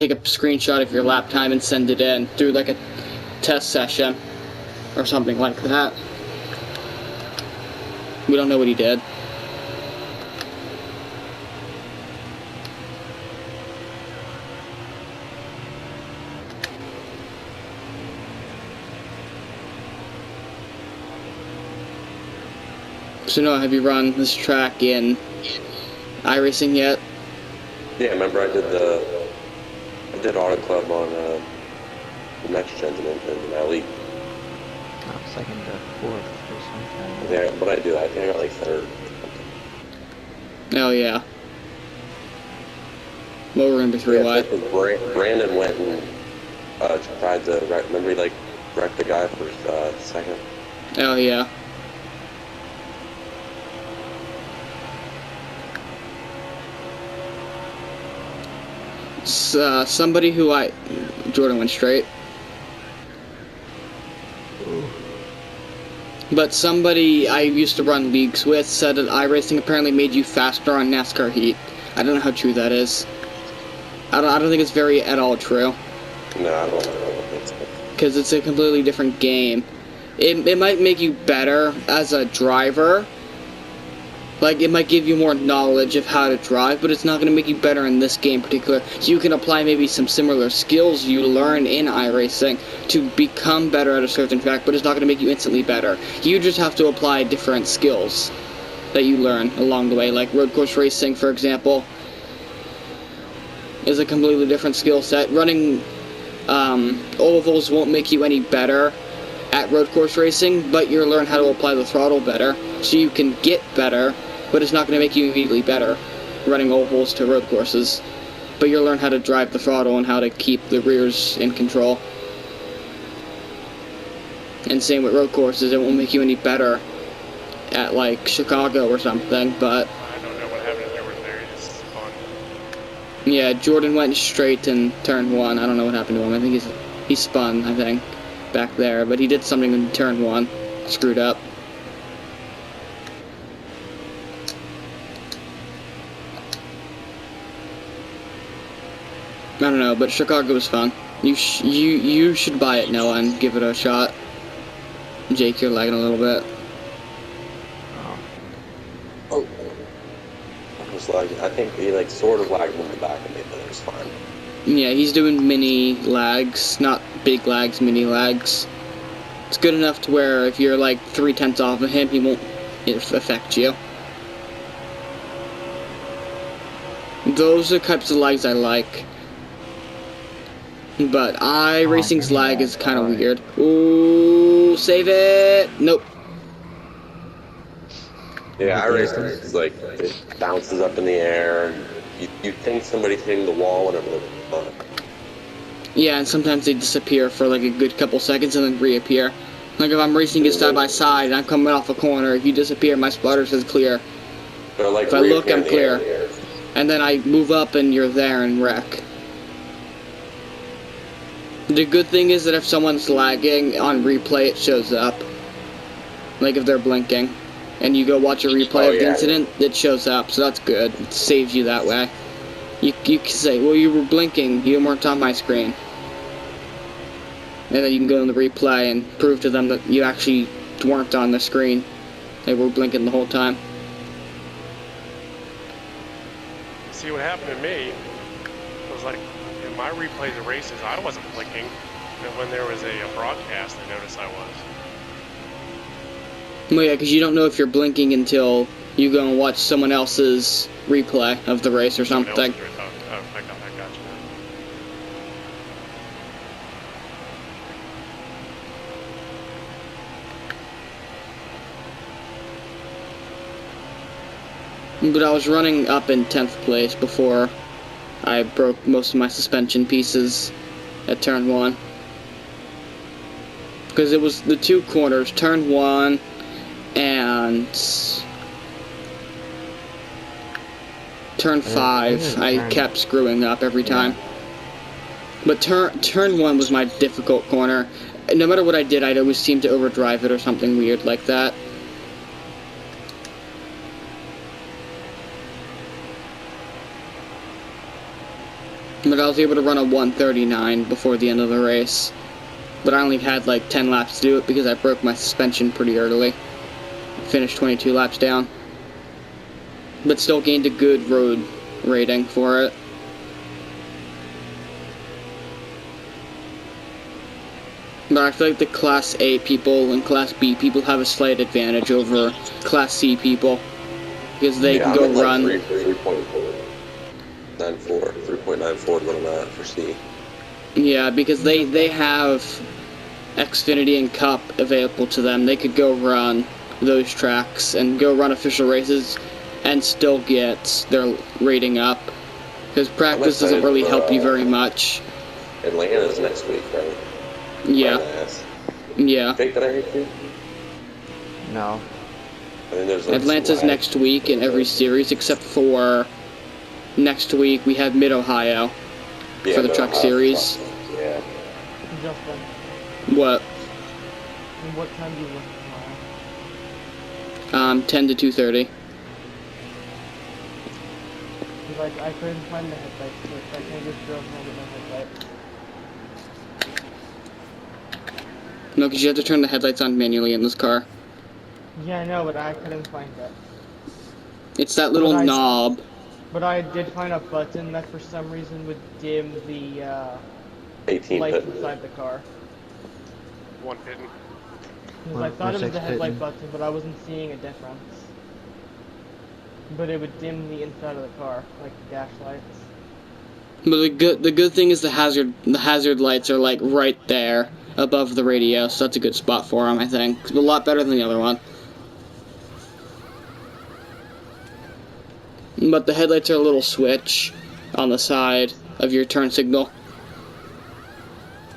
take a screenshot of your lap time and send it in through like a test session or something like that. We don't know what he did. So Noah, have you run this track in iRacing yet? Yeah, remember I did Auto Club on the Next Gen in LE. Second to fourth or something. Yeah, what I do, I think I got like third. Oh yeah. Well, we're gonna be three wide. Brandon went and tried to remember he like wrecked the guy for second. Oh yeah. Somebody who Jordan went straight. But somebody I used to run leagues with said that iRacing apparently made you faster on NASCAR Heat. I don't know how true that is. I don't think it's very at all true. No, I don't think so. Because it's a completely different game. It might make you better as a driver. Like, it might give you more knowledge of how to drive, but it's not going to make you better in this game in particular. You can apply maybe some similar skills you learn in iRacing to become better at a certain track, but it's not going to make you instantly better. You just have to apply different skills that you learn along the way. Like road course racing, for example, is a completely different skill set. Running ovals won't make you any better at road course racing, but you'll learn how to apply the throttle better, so you can get better, but it's not going to make you immediately better running ovals to road courses. But you'll learn how to drive the throttle and how to keep the rears in control. And same with road courses, it won't make you any better at like Chicago or something, but I don't know what happened to Jordan there. He just spun. yeah, Jordan went straight in turn 1. I don't know what happened to him. I think he spun, I think, back there, but he did something in turn 1. Screwed up. I don't know, but Chicago was fun. You should buy it, Noah, and give it a shot. Jake, you're lagging a little bit. Oh. I was like, I think he like sort of lagged in the back of me, but it was fine. Yeah, he's doing mini lags, not big lags, mini lags. It's good enough to where if you're like 3/10 off of him, he won't affect you. Those are the types of lags I like. But iRacing's lag is kind of weird. Ooh, save it! Nope. Yeah, iRacing is like, it bounces up in the air, and you think somebody's hitting the wall whenever they're Yeah, and sometimes they disappear for like a good couple seconds and then reappear. Like if I'm racing you side by side and I'm coming off a corner, if you disappear, my spotter says clear. like If I look, I'm clear. And then I move up and you're there and wreck. The good thing is that if someone's lagging on replay, it shows up. Like if they're blinking. And you go watch a replay of the incident, it shows up, so that's good. It saves you that way. You can say, well, you were blinking, you weren't on my screen. And then you can go in the replay and prove to them that you actually weren't on the screen. They were blinking the whole time. See what happened to me was like in my replays of races, I wasn't blinking. And when there was a broadcast, I noticed I was. Well, yeah, because you don't know if you're blinking until you go and watch someone else's replay of the race or something. Oh, I got you. But I was running up in 10th place before I broke most of my suspension pieces at turn 1. Because it was the two corners, turn 1 and turn 5, I kept screwing up every time. But turn 1 was my difficult corner. No matter what I did, I'd always seem to overdrive it or something weird like that. But I was able to run a 1:39 before the end of the race. But I only had like 10 laps to do it because I broke my suspension pretty early. Finished 22 laps down. But still gained a good road rating for it. But I feel like the Class A people and Class B people have a slight advantage over Class C people. Because they can go I'm at run. 3.94 what I'm at for C. Yeah, because they have Xfinity and Cup available to them. They could go run those tracks and go run official races and still get their rating up. Because practice doesn't really help you very much. Atlanta's next week, right? Yeah. Yeah. Think that I hate you? No. I mean, there's like Atlanta's next week in every series except for next week we have Mid-Ohio for the truck series. Yeah. Justin, What? and what time do you work tomorrow? 10 to 2:30. Because I couldn't find the headlights, so I can't just drove home with my headlights. No, because you have to turn the headlights on manually in this car. Yeah, I know, but I couldn't find it. It's that little But I- knob. But I did find a button that for some reason would dim the 18 lights pit. inside the car. One pitting. Because I thought it was Where's the headlight Xfitting? button, but I wasn't seeing a difference. But it would dim the inside of the car, like the dash lights. But the good thing is the hazard lights are like right there above the radio, so that's a good spot for them, I think. It's a lot better than the other one. But the headlights are a little switch on the side of your turn signal.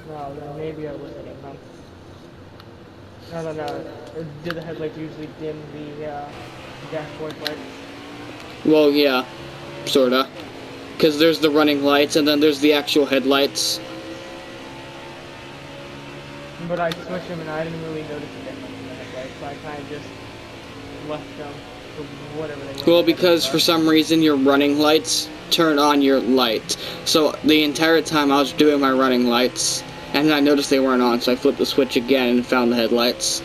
No, then maybe I was hitting them. I don't know. Do the headlights usually dim the dashboard lights? Well, yeah, sorta. Because there's the running lights and then there's the actual headlights. But I switched them and I didn't really notice a difference in the headlights, so I kind of just left them for whatever they were. Well, because for some reason your running lights turn on your light. So the entire time I was doing my running lights, and then I noticed they weren't on, so I flipped the switch again and found the headlights.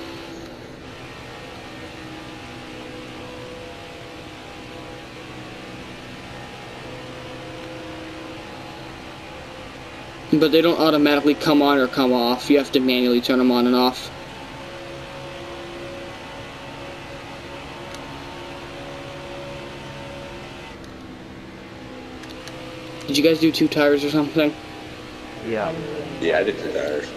But they don't automatically come on or come off. You have to manually turn them on and off. Did you guys do 2 tires or something? Yeah. Yeah, I did 2 tires.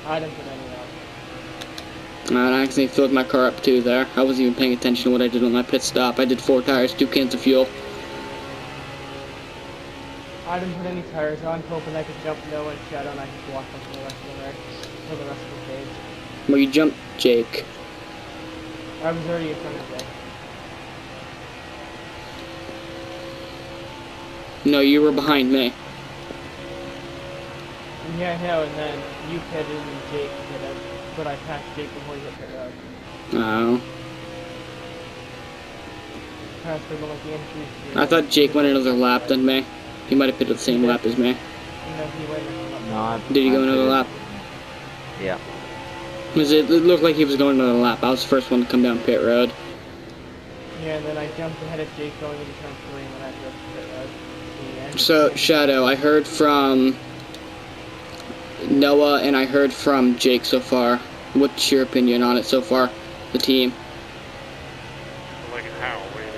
I didn't put any on. I accidentally filled my car up too there. I wasn't even paying attention to what I did on my pit stop. I did 4 tires, 2 cans of fuel. I didn't put any tires on, hoping I could jump Noah and Shadow and I could block them for the rest of the race, for the rest of the stage. Well, you jumped Jake. I was already in front of Jake. No, you were behind me. Yeah, I know, and then you pitted and Jake pitted, but I passed Jake before he hit pit road. Oh. Passed him on like the entry. I thought Jake went another lap than me. He might have pitted the same lap as me. And then he went and No, I, Did he go I another pitted. lap? Yeah. It looked like he was going another lap. I was the first one to come down pit road. Yeah, and then I jumped ahead of Jake going into turn 3 and then I drove to pit road. Yeah. So, Shadow, I heard from Noah and I heard from Jake so far. What's your opinion on it so far? The team? Like how? What do you mean?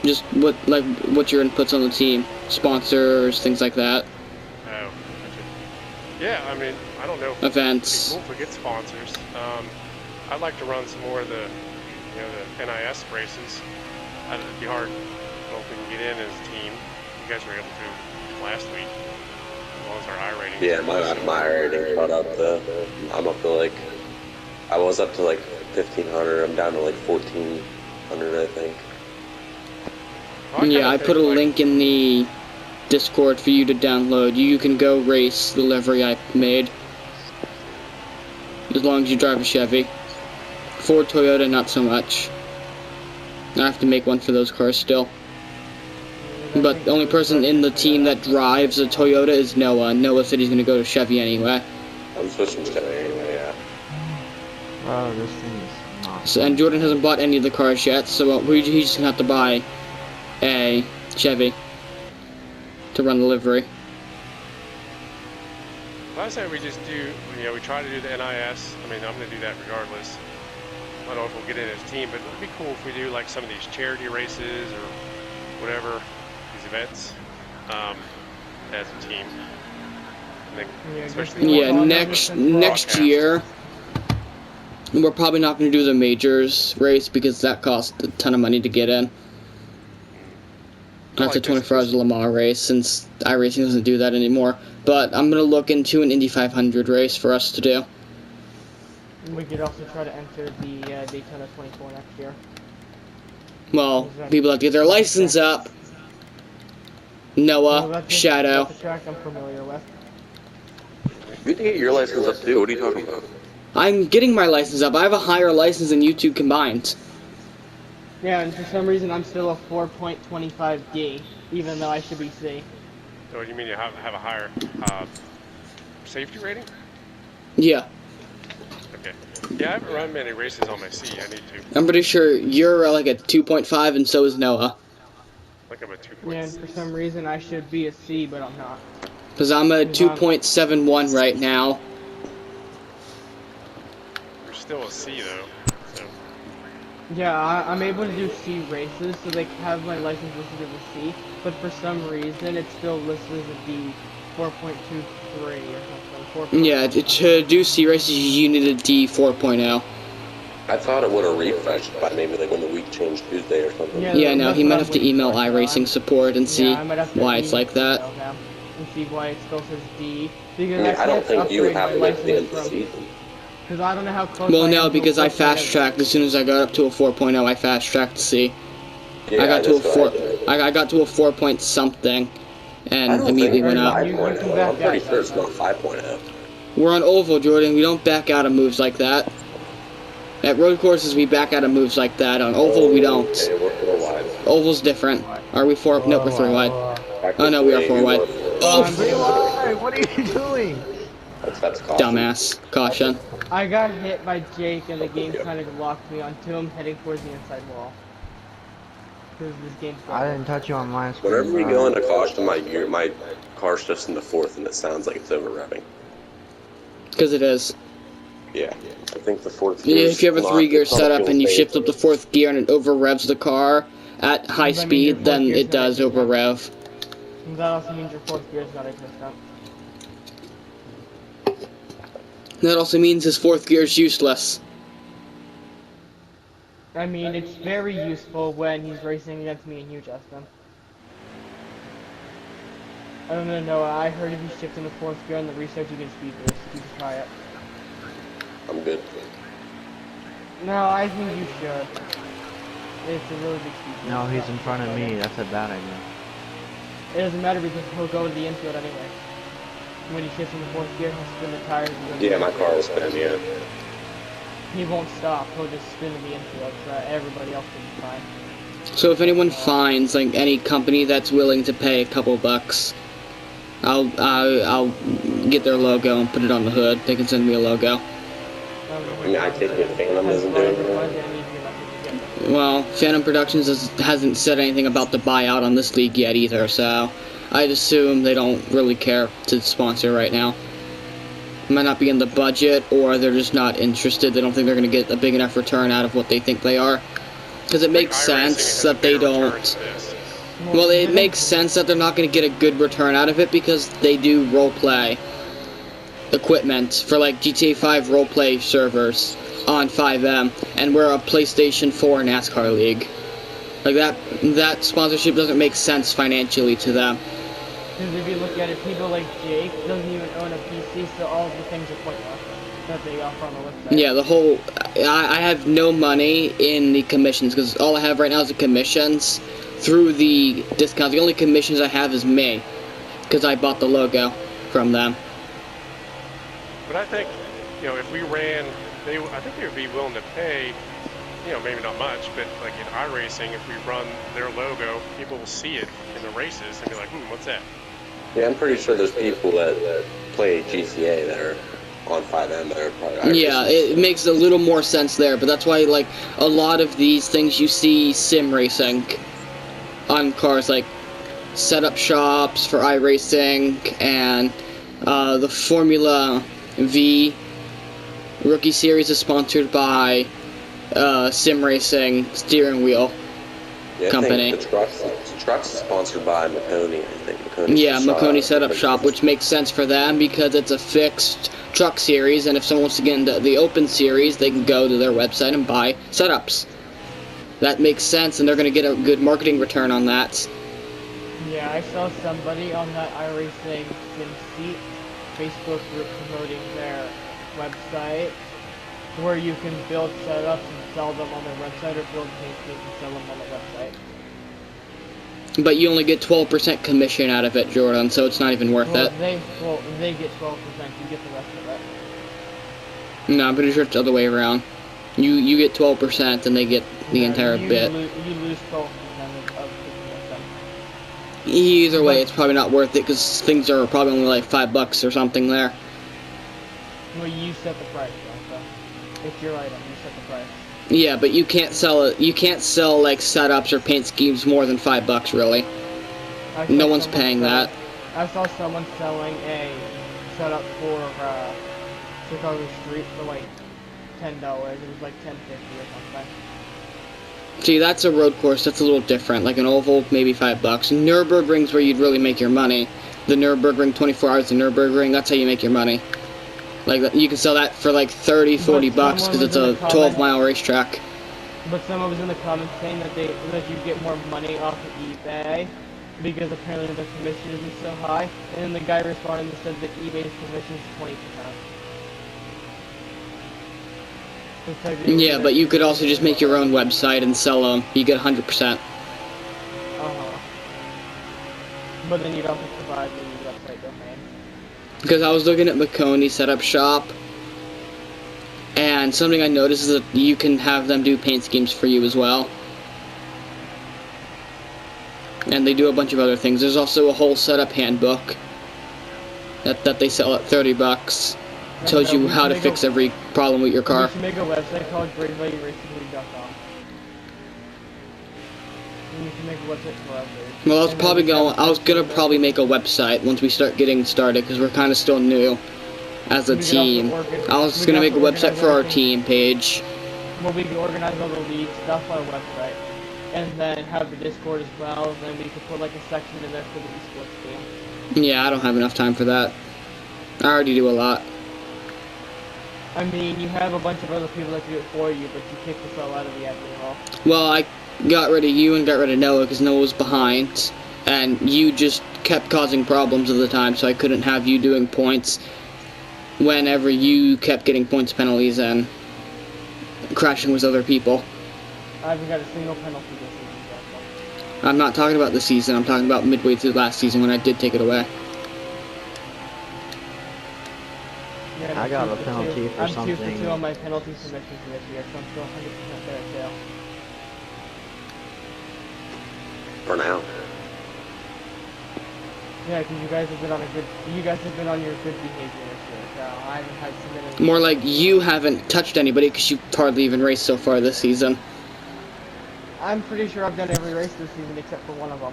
Just what's your inputs on the team? Sponsors, things like that. Oh, gotcha. Yeah, I mean, I don't know if Events. we'll get sponsors. I'd like to run some more of the, the NIS races. It'd be hard. I don't know if we can get in as a team. You guys were able to last week, as well as our I ratings. Yeah, my rating caught up to, I'm up to like, I was up to like 1,500, I'm down to like 1,400, I think. Well, kinda Yeah, I think, put a like, link in the Discord for you to download. You can go race the livery I made. As long as you drive a Chevy. Ford, Toyota, not so much. I have to make one for those cars still. But the only person in the team that drives a Toyota is Noah. Noah said he's going to go to Chevy anyway. I'm switching to Chevy anyway, yeah. Oh, this thing is not. So, and Jordan hasn't bought any of the cars yet, so he's just going to have to buy a Chevy to run the livery. I say we just do, we try to do the NIS. I mean, I'm going to do that regardless. I don't know if we'll get in as a team, but it'd be cool if we do like some of these charity races or whatever, these events, as a team. And then, especially Yeah, next year, we're probably not going to do the majors race because that costs a ton of money to get in. That's a 24 hours Le Mans race, since iRacing doesn't do that anymore. But I'm going to look into an Indy 500 race for us to do. We could also try to enter the Daytona 24 next year. Well, people have to get their license up. Noah, That's Shadow. the track I'm familiar with. You need to get your license up too. What are you talking about? I'm getting my license up. I have a higher license than you two combined. Yeah, and for some reason I'm still a 4.25D, even though I should be C. So you mean you have a higher safety rating? Yeah. Okay. Yeah, I haven't run many races on my C. I need to. I'm pretty sure you're like a 2.5 and so is Noah. Like I'm a 2.6. Yeah, and for some reason I should be a C, but I'm not. Because I'm a 2.71 right now. You're still a C though. So Yeah, I'm able to do C races, so they have my license listed as a C, but for some reason it's still listed as a D, 4.23 or something. Yeah, to do C races, you need a D 4.0. I thought it would have refreshed by maybe like when the week changed Tuesday or something. Yeah, no, that's he what might I'm have to waiting email for, iRacing support and see I might have to why it's like that. email them and see why it still says D. Because I mean, I don't can't think you would upgrade have my it at the end of the license from- season. Because I don't know how close Well, I no, am to a because I 4.0. fast tracked as soon as I got up to a 4.0. I fast tracked to C. Yeah, I got to a that's 4. what I did. I got to a 4 point something, I and don't immediately think went it's up. 5.0. I'm pretty sure it's not 5.0. We're on oval, Jordan. We don't back out of moves like that. At road courses, we back out of moves like that. On oval, we don't. Okay, we're 4 wide. Oval's different. Are we 4? Nope, we're 3 wide. Oh, no, we are 4 wide. Oh, Why? What are you doing? That's caution. dumbass. Caution. I got hit by Jake and the game kind of locked me onto him heading towards the inside wall. Because this game's I didn't touch you on my screen. Whenever we bro. go into caution, my car's just in the 4th and it sounds like it's over revving. Because it is. Yeah. I think the 4th Yeah, gear. if you have a 3-gear setup and you shift up the 4th gear and it over revs the car at high Does that mean your speed, then 4th gear's it does not over rev. And that also means your 4th gear is not existent. That also means his 4th gear is useless. I mean, it's very useful when he's racing against me and you, Justin. I don't know, I heard if you shift in the 4th gear on the restart, you get speed boost. You should try it. I'm good. No, I think you should. It's a really big speed boost. No, he's in front of me. That's a bad idea. It doesn't matter because he'll go to the infield anyway. When he shifts in the 4th gear, he'll spin the tires and go to Yeah, the my infield. car will spin, yeah. He won't stop, he'll just spin to the infield so that everybody else will be fine. So if anyone finds like any company that's willing to pay a couple bucks, I'll get their logo and put it on the hood. They can send me a logo. I mean, I take it Phantom isn't doing it. Well, Phantom Productions hasn't said anything about the buyout on this league yet either, so I'd assume they don't really care to sponsor right now. It might not be in the budget, or they're just not interested. They don't think they're going to get a big enough return out of what they think they are. Because it makes sense that they don't. Well, it makes sense that they're not going to get a good return out of it because they do roleplay equipment for like GTA 5 roleplay servers on 5M, and we're a PlayStation 4 NASCAR league. Like that sponsorship doesn't make sense financially to them. Because if you look at it, people like Jake doesn't even own a PC, so all of the things are pointless that they offer on the website. Yeah, the whole I have no money in the commissions because all I have right now is the commissions through the discounts. The only commissions I have is me because I bought the logo from them. But I think, if we ran, I think they would be willing to pay you know, maybe not much, but like in iRacing, if we run their logo, people will see it in the races and be like, what's that? Yeah, I'm pretty sure there's people that play GTA that are on 5M that are probably Yeah, it makes a little more sense there, but that's why, like, a lot of these things you see sim racing on cars, like setup shops for iRacing and the Formula V Rookie Series is sponsored by Sim Racing Steering Wheel yeah, Company. I think the trucks is sponsored by Makoni, I think. Makoni's Yeah, shop. Makoni Setup Shop, which makes sense for them because it's a fixed truck series, and if someone wants to get into the open series, they can go to their website and buy setups. That makes sense, and they're going to get a good marketing return on that. Yeah, I saw somebody on that iRacing SimSeat Facebook group promoting their website where you can build setups and sell them on their website or build paint kits and sell them on the website. But you only get 12% commission out of it, Jordan, so it's not even worth Well, it. they get 12%, you get the rest of it. No, I'm pretty sure it's the other way around. You get 12% and they get the entire you bit. You lose 12% of the commission. Either way, it's probably not worth it because things are probably only like $5 or something there. Well, you set the price, so it's your item, you set the price. Yeah, but you can't sell it. You can't sell like setups or paint schemes more than $5, really. I saw No one's someone paying selling- that. I saw someone selling a setup for Chicago Street for like $10. It was like $10.50 or something. See, that's a road course. That's a little different. Like an oval, maybe $5. Nürburgring's where you'd really make your money. The Nürburgring, 24 hours of Nürburgring. That's how you make your money. Like you can sell that for like 30, 40 bucks someone because it's was in a the comments- 12-mile racetrack. But someone was in the comments saying that you get more money off of eBay because apparently the commission isn't so high. And then the guy responded and said that eBay's commission is 20%. So technically Yeah, but you could also just make your own website and sell them. You get 100%. But then you'd also provide the website domain. Because I was looking at Makoni Setup Shop, and something I noticed is that you can have them do paint schemes for you as well. And they do a bunch of other things. There's also a whole setup handbook that they sell at $30. Tells you how to fix every problem with your car. We should make a website called GreatValueRacingLeague.com. We should make a website for us. Well, I was gonna probably make a website once we start getting started because we're kind of still new as a We could also team. organ- I was we gonna could make a also website organize for our everything. team page. Well, we could organize all the league stuff on our website. And then have the Discord as well. Then we could put like a section in there for the esports team. Yeah, I don't have enough time for that. I already do a lot. I mean, you have a bunch of other people that can do it for you, but you kicked us all out of the admin hall. Well, I got rid of you and got rid of Noah because Noah was behind, and you just kept causing problems at the time, so I couldn't have you doing points whenever you kept getting points penalties and crashing with other people. I haven't got a single penalty this season yet, so. I'm not talking about the season, I'm talking about midway through last season when I did take it away. Yeah, I I'm got 2 a for penalty 2. for I'm 2 for something. 2 on my penalty submissions this year, so I'm still 100% there at tail. For now. Yeah, because you guys have been on your good behavior this year, so I haven't had submitted. More like you haven't touched anybody because you hardly even raced so far this season. I'm pretty sure I've done every race this season except for one of them.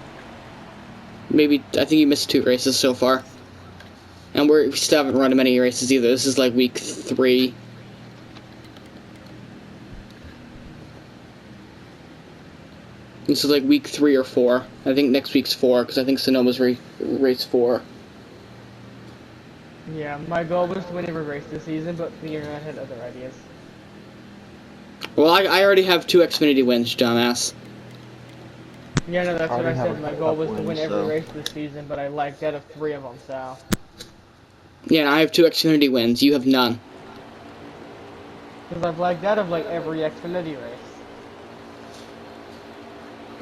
Maybe, I think you missed 2 races so far. And we still haven't run many races either. This is like week 3. This is like week 3 or 4. I think next week's 4, because I think Sonoma's race 4. Yeah, my goal was to win every race this season, but the internet had other ideas. Well, I already have 2 Xfinity wins, dumbass. Yeah, no, that's what I already have said. a My couple goal was to wins, win every so- race this season, but I lagged out of 3 of them, so. Yeah, and I have 2 Xfinity wins. You have none. Because I've lagged out of like every Xfinity race.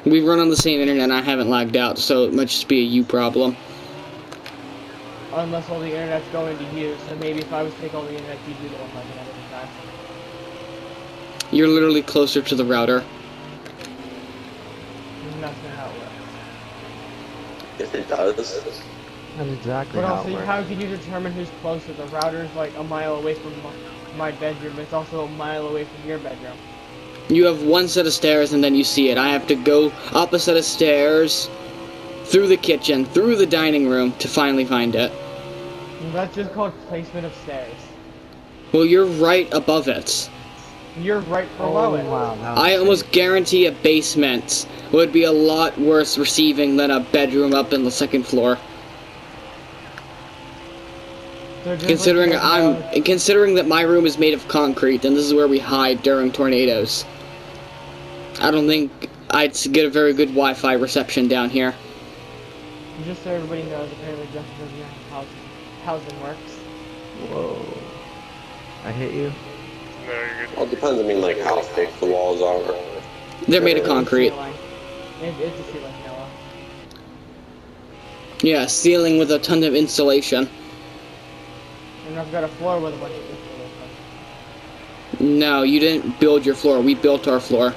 We run on the same internet and I haven't lagged out, so it might just be a you problem. Unless all the internet's going to you, so maybe if I was to take all the internet, you'd be the one lagging out every time. You're literally closer to the router. And that's not how it works. Yes, it does. That's exactly But how also, it works. how can you determine who's closer? The router's like a mile away from my bedroom. It's also a mile away from your bedroom. You have one set of stairs and then you see it. I have to go up a set of stairs, through the kitchen, through the dining room to finally find it. And that's just called placement of stairs. Well, you're right above it. You're right below it. wow. that was I almost sick. guarantee a basement would be a lot worse receiving than a bedroom up in the second floor. So just Considering like considering that my room is made of concrete and this is where we hide during tornadoes. I don't think I'd get a very good Wi-Fi reception down here. just so everybody knows, apparently Justin doesn't know how housing works. Whoa. I hit you? No, you're good. Well, it depends. I mean, like how thick the walls are. They're made of concrete. Ceiling. It's a ceiling, Noah. Yeah, ceiling with a ton of insulation. And I've got a floor with a bunch of insulation. No, you didn't build your floor. We built our floor.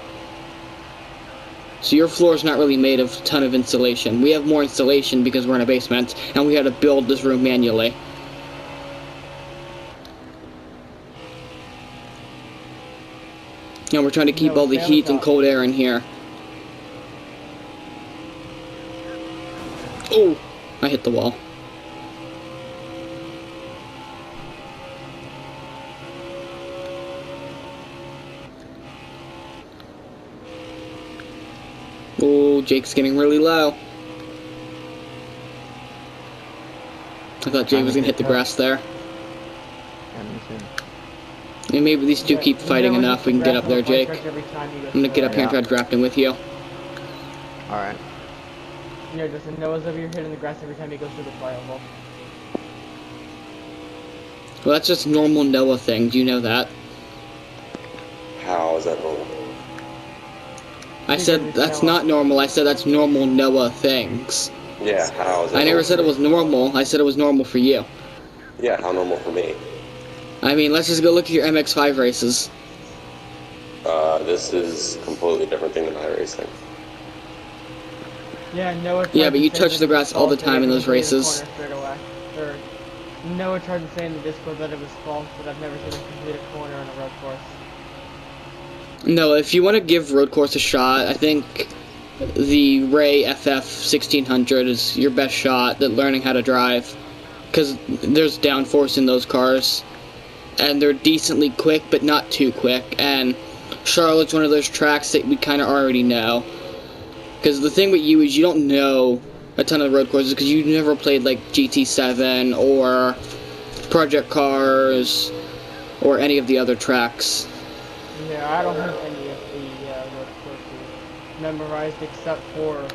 So your floor is not really made of a ton of insulation. We have more insulation because we're in a basement, and we had to build this room manually. And we're trying to keep No, all the stay on heat and top. cold air in here. Oh! I hit the wall. Oh, Jake's getting really low. I thought Jake was gonna hit the grass there. Yeah, me too. And maybe these two keep fighting Noah enough, hits we can the get up grass there, with a Jake. punch every time he goes I'm gonna get up forward. here and try drafting with you. Alright. You know, Justin, Noah's over here hitting the grass every time he goes through the firewall. Well, that's just normal Noah thing, do you know that? How is that normal? I said that's not normal, I said that's normal Noah things. Yeah, how is that? I never normal? said it was normal, I said it was normal for you. Yeah, how normal for me? I mean, let's just go look at your MX-5 races. This is a completely different thing than iRacing. Yeah, Noah. Yeah, tried but to you say touch that the it grass was all the false, time in but those it was in the races. corner straight away. Or, Noah tried to say in the Discord that it was false, but I've never seen him complete a corner on a road course. No, if you want to give road course a shot, I think the Ray FF1600 is your best shot at learning how to drive. Because there's downforce in those cars. And they're decently quick, but not too quick. And Charlotte's one of those tracks that we kind of already know. Because the thing with you is you don't know a ton of road courses because you never played like GT7 or Project Cars or any of the other tracks. Yeah, I don't have any of the road courses memorized except for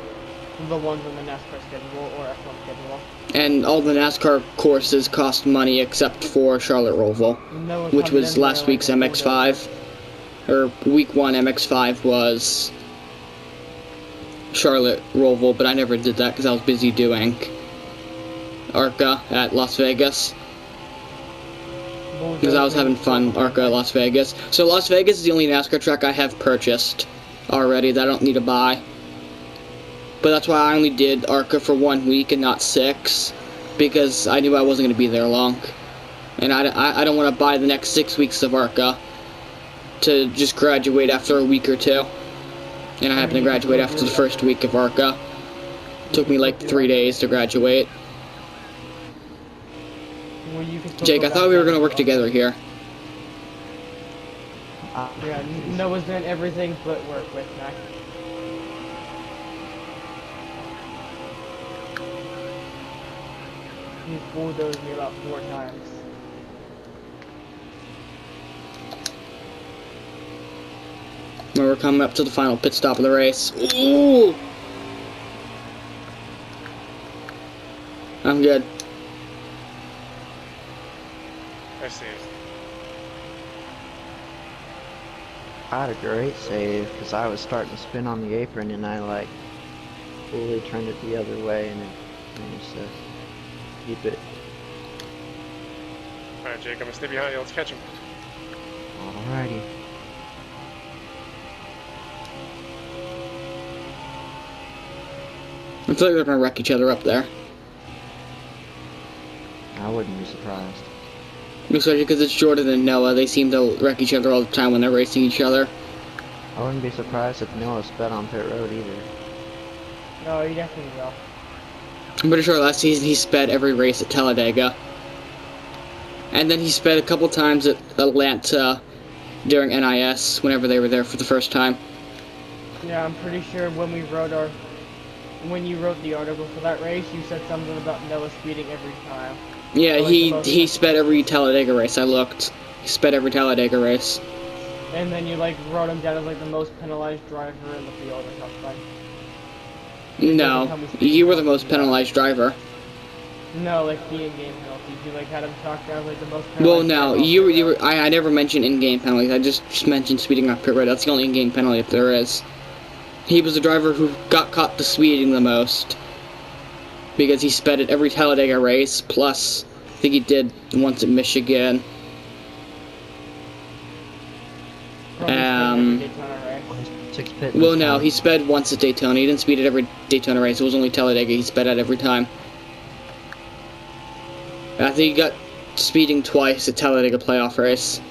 the ones on the NASCAR schedule or F1 schedule. And all the NASCAR courses cost money except for Charlotte Roval, Noah's which having was them last there, week's like, MX-5. Or week 1 MX-5 was Charlotte Roval, but I never did that because I was busy doing ARCA at Las Vegas. Because I was having fun ARCA at Las Vegas. So Las Vegas is the only NASCAR track I have purchased already that I don't need to buy. But that's why I only did ARCA for 1 week and not 6. Because I knew I wasn't going to be there long. And I don't want to buy the next 6 weeks of ARCA to just graduate after a week or two. And I happened to graduate after the first week of ARCA. Took me like 3 days to graduate. Well, you can still Jake, go I thought back we were there going to as work well. together here. Yeah, Noah's doing everything but work with Mac. He's bulldozed me about 4 times. When we're coming up to the final pit stop of the race. Ooh! I'm good. I see. I had a great save because I was starting to spin on the apron and I like fully turned it the other way and it managed to keep it. Alright, Jake, I'm gonna stay behind you. Let's catch him. Alrighty. I feel like they're gonna wreck each other up there. I wouldn't be surprised. Especially because it's Jordan and Noah. They seem to wreck each other all the time when they're racing each other. I wouldn't be surprised if Noah sped on pit road either. No, you definitely will. I'm pretty sure last season he sped every race at Talladega. And then he sped a couple times at Atlanta during NIS, whenever they were there for the first time. Yeah, I'm pretty sure when you wrote the article for that race, you said something about Noah speeding every time. Yeah, Like he sped every Talladega race. I looked. He sped every Talladega race. And then you like wrote him down as like the most penalized driver in the field or something. No, you were the most penalized driver. No, like the in-game penalties. You like had him chalked down as like the most penalized Well, no, driver. you were. I never mentioned in-game penalties. I just mentioned speeding off pit road. That's the only in-game penalty if there is. He was the driver who got caught the speeding the most because he sped at every Talladega race. Plus, I think he did once at Michigan. Probably um, sped every Daytona race. Six pit. Well, no, he sped once at Daytona. He didn't speed at every Daytona race. It was only Talladega he sped at every time. I think he got speeding twice at Talladega playoff race.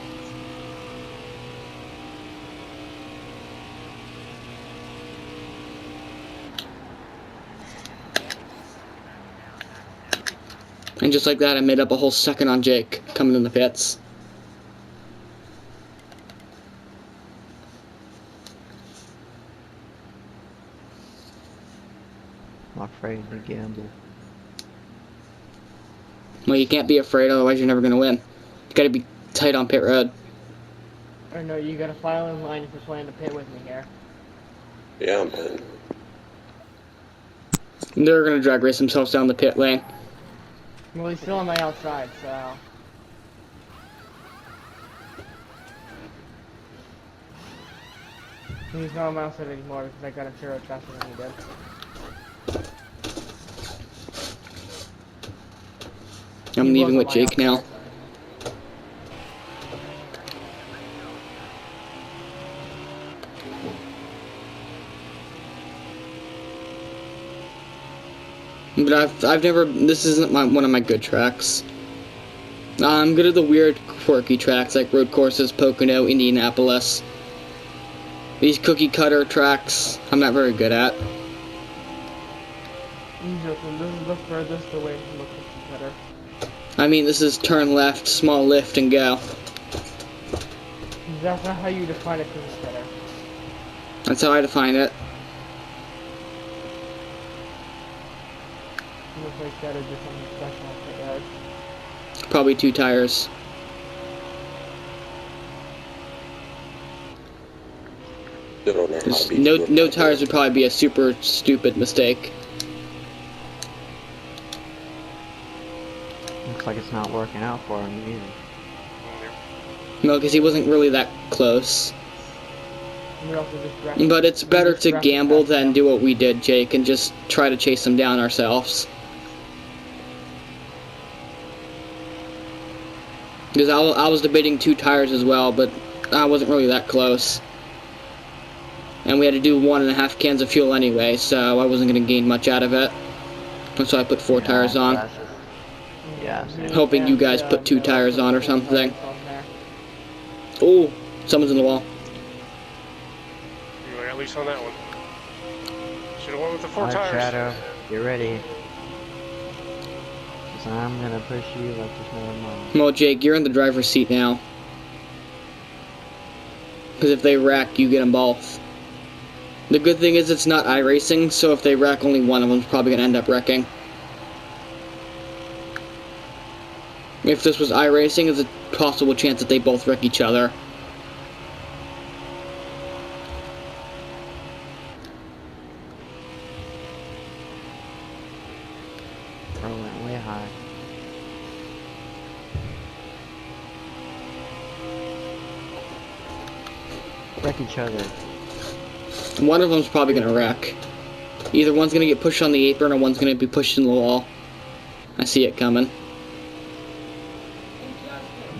And just like that, I made up a whole second on Jake coming in the pits. I'm afraid to gamble. Well, you can't be afraid, otherwise you're never going to win. You gotta be tight on pit road. Or no, you gotta file in line if you're planning to pit with me here. Yeah, I'm in. They're going to drag race themselves down the pit lane. Well, he's still on my outside, so. He's not on my outside anymore because I got him 0 faster than he did. I'm He leaving was with on my Jake now. outside. But I've never, this isn't one of my good tracks. I'm good at the weird, quirky tracks like road courses, Pocono, Indianapolis. These cookie cutter tracks, I'm not very good at. I'm joking, this is the furthest away from the cookie cutter. I mean, this is turn left, small lift, and go. That's not how you define a cookie cutter. That's how I define it. Looks like that or just something special on pit road. Probably 2 tires. Still don't know how to beat No, you. no tires would probably be a super stupid mistake. Looks like it's not working out for him either. No, because he wasn't really that close. We also just wrecked- But it's we better just to wrecked gamble that than down. do what we did, Jake, and just try to chase them down ourselves. Because I was debating 2 tires as well, but I wasn't really that close. And we had to do 1.5 cans of fuel anyway, so I wasn't going to gain much out of it. And so I put 4 tires on. That's- Yeah, same. Hoping you guys put 2 tires on or something. Oh, someone's in the wall. You were at least on that one. Should have went with the 4 Alright, tires. Shadow, get ready. 'Cause I'm gonna push you like there's no tomorrow. Well, Jake, you're in the driver's seat now. Because if they wreck, you get them both. The good thing is it's not iRacing, so if they wreck, only one of them's probably going to end up wrecking. If this was iRacing, there's a possible chance that they both wreck each other. Rolling way high. Wreck each other. One of them's probably going to wreck. Either one's going to get pushed on the apron or one's going to be pushed in the wall. I see it coming.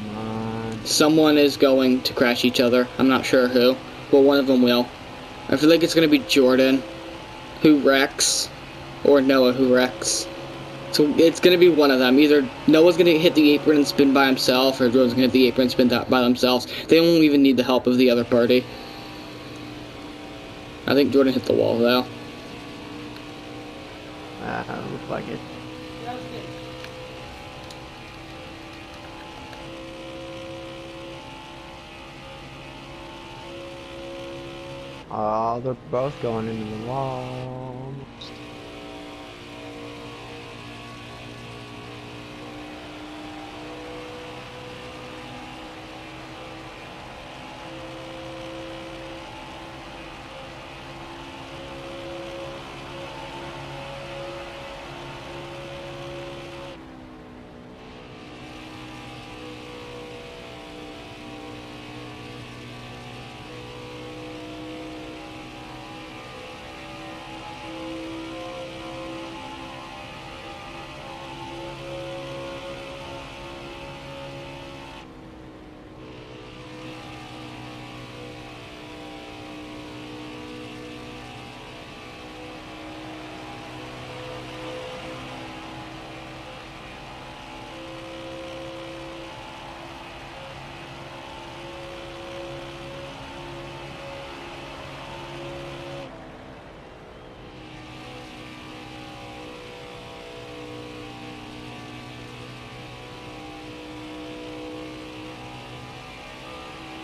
Come on. Someone is going to crash each other. I'm not sure who, but one of them will. I feel like it's going to be Jordan, who wrecks, or Noah who wrecks. So it's going to be one of them. Either Noah's going to hit the apron and spin by himself, or Jordan's going to hit the apron and spin by themselves. They won't even need the help of the other party. I think Jordan hit the wall, though. Looks like it. Oh, they're both going into the wall.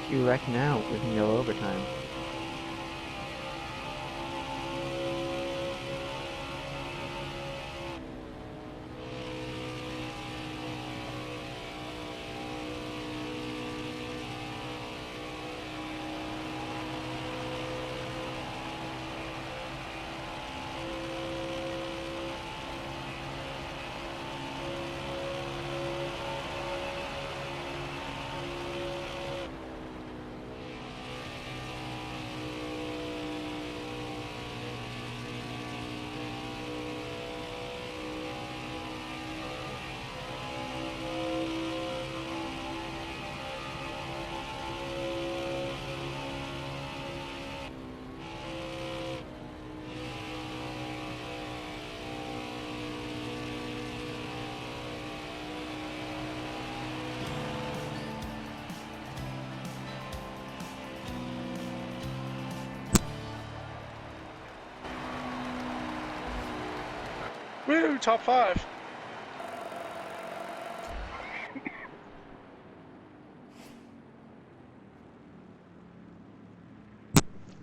If you wreck now, we can go overtime. Woo, top 5.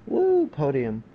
Woo, podium.